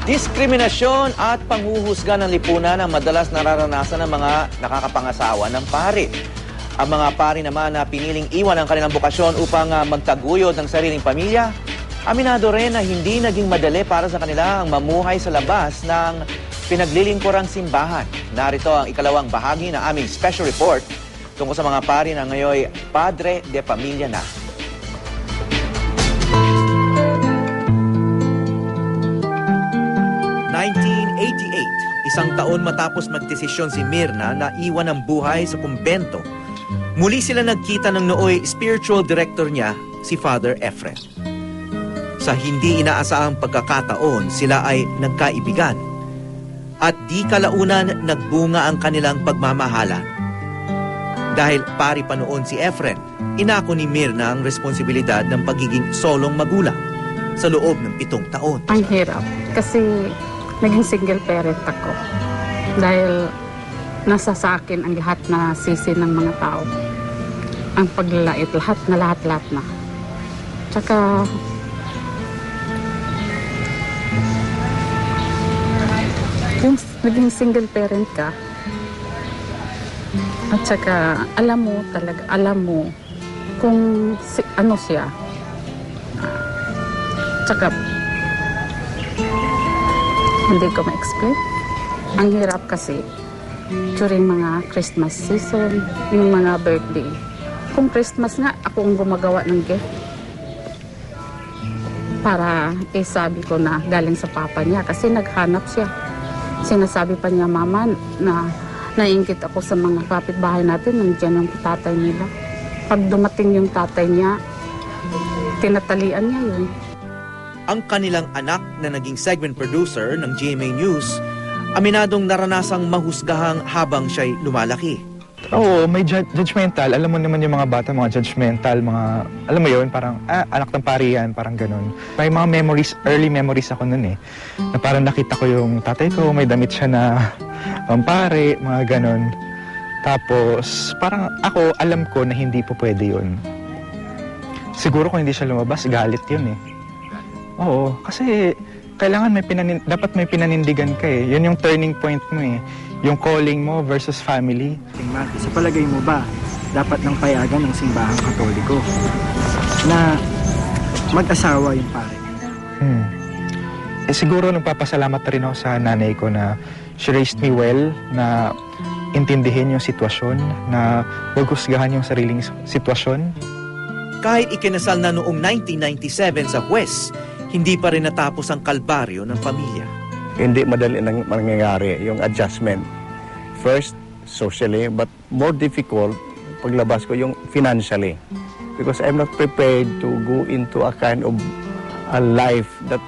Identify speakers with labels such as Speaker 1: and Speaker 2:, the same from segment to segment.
Speaker 1: Diskriminasyon at panghuhusga ng lipunan ang madalas nararanasan ng mga nakakapangasawa ng pari. Ang mga pari naman na piniling iwan ang kanilang bukasyon upang magtaguyod ng sariling pamilya, aminado rin na hindi naging madali para sa kanila ang mamuhay sa labas ng pinaglilingkurang simbahan. Narito ang ikalawang bahagi ng aming special report tungkol sa mga pari na ngayon padre de pamilya na. Isang taon matapos magdesisyon si Mirna na iwan ang buhay sa kumbento, muli sila nagkita ng nooy spiritual director niya, si Father Efren. Sa hindi inaasahang pagkakataon, sila ay nagkaibigan. At di kalaunan nagbunga ang kanilang pagmamahalan. Dahil pari pa noon si Efren, inako ni Mirna ang responsibilidad ng pagiging solong magulang sa loob ng 7 taon.
Speaker 2: Ang hirap kasi naging single parent ako. Dahil nasa sa akin ang lahat na sisi ng mga tao. Ang paglalait, lahat na. Tsaka yung naging single parent ka, at saka alam mo kung ano siya. Tsaka hindi ko ma-explain. Ang hirap kasi during mga Christmas season, yung mga birthday. Kung Christmas nga, ako ang gumagawa ng gift. Para sabi ko na galing sa papa niya kasi naghanap siya. Sinasabi pa niya, Mama, na naiingit ako sa mga kapitbahay natin, nandiyan ang tatay nila. Pag dumating yung tatay niya, tinatalian niya yun.
Speaker 1: Ang kanilang anak na naging segment producer ng GMA News, aminadong naranasang mahusgahang habang siya'y lumalaki.
Speaker 3: Oo, may judgmental. Alam mo naman yung mga bata, mga judgmental, mga, alam mo yun, parang, anak ng pari yan, parang ganun. May mga memories, early memories ako nun na parang nakita ko yung tatay ko, may damit siya na pampare, mga ganun. Tapos, parang ako, alam ko na hindi po pwede yun. Siguro kung hindi siya lumabas, galit yun . Oo, kasi kailangan dapat may pinanindigan ka . Yun yung turning point mo . Yung calling mo versus family.
Speaker 4: Marky, sa palagay mo ba, dapat nang payagan ng simbahang Katoliko na mag-asawa yung pare?
Speaker 3: Siguro nagpapasalamat rin ako sa nanay ko na she raised me well, na intindihin yung sitwasyon, na huwag husgahan yung sariling sitwasyon.
Speaker 1: Kahit ikinasal na noong 1997 sa Huwes, hindi pa rin natapos ang kalbaryo ng pamilya.
Speaker 5: Hindi madali nang mangyayari yung adjustment. First, socially, but more difficult paglabas ko yung financially. Because I'm not prepared to go into a kind of a life that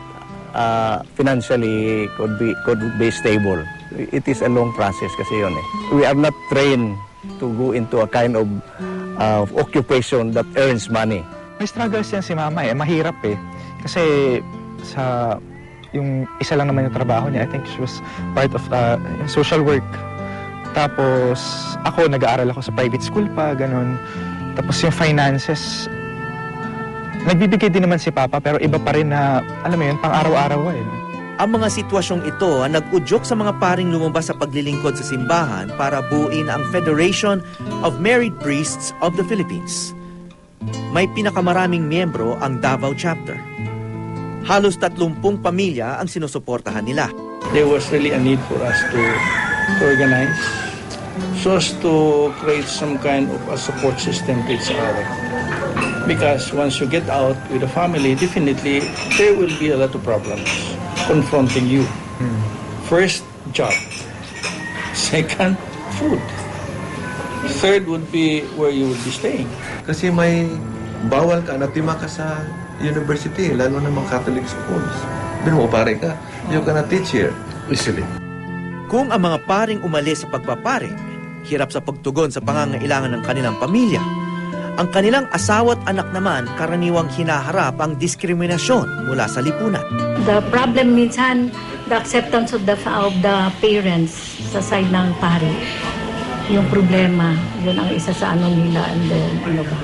Speaker 5: financially could be stable. It is a long process kasi yun . We are not trained to go into a kind of occupation that earns money.
Speaker 3: May struggles yan si mama . Mahirap . Kasi yung isa lang naman yung trabaho niya. I think she was part of social work. Tapos ako, nag-aaral ako sa private school pa, ganun. Tapos yung finances, nagbibigay din naman si Papa, pero iba pa rin na, alam mo yun, pang araw-araw .
Speaker 1: Ang mga sitwasyong ito ang nag-udyok sa mga paring lumabas sa paglilingkod sa simbahan para buuin ang Federation of Married Priests of the Philippines. May pinakamaraming miyembro ang Davao Chapter. Halos 30 pamilya ang sinusuportahan nila.
Speaker 6: There was really a need for us to organize so as to create some kind of a support system to each other. Because once you get out with a family, definitely there will be a lot of problems confronting you. First, job. Second, food. Third would be where you would be staying.
Speaker 7: Kasi may bawal ka, natima ka sa university, lalo na mga Catholic schools. Bino mo, pare ka, you cannot teach here easily.
Speaker 1: Kung ang mga paring umalis sa pagpapare, hirap sa pagtugon sa pangangailangan ng kanilang pamilya, ang kanilang asawa at anak naman karaniwang hinaharap ang diskriminasyon mula sa lipunan.
Speaker 8: The problem minsan, the acceptance of the parents sa side ng pare. Yung problema, yun ang isa sa nila, and then, ano ba?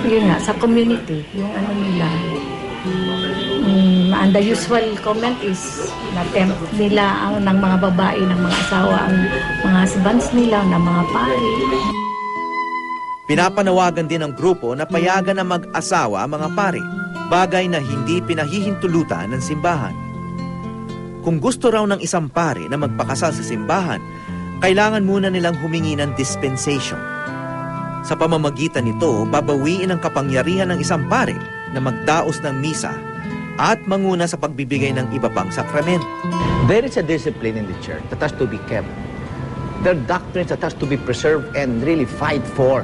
Speaker 8: Yun nga, sa community, yung nila. And the usual comment is na-tempt nila ng mga babae, ng mga asawa, ang mga husbands nila, ng mga pari.
Speaker 1: Pinapanawagan din ng grupo na payagan na mag-asawa ang mga pari, bagay na hindi pinahihintulutan ng simbahan. Kung gusto raw ng isang pari na magpakasal sa simbahan, kailangan muna nilang humingi ng dispensation. Sa pamamagitan nito, babawiin ang kapangyarihan ng isang pari na magdaos ng misa at manguna sa pagbibigay ng iba pang sakramento.
Speaker 9: There is a discipline in the church that has to be kept. There are doctrines that has to be preserved and really fight for.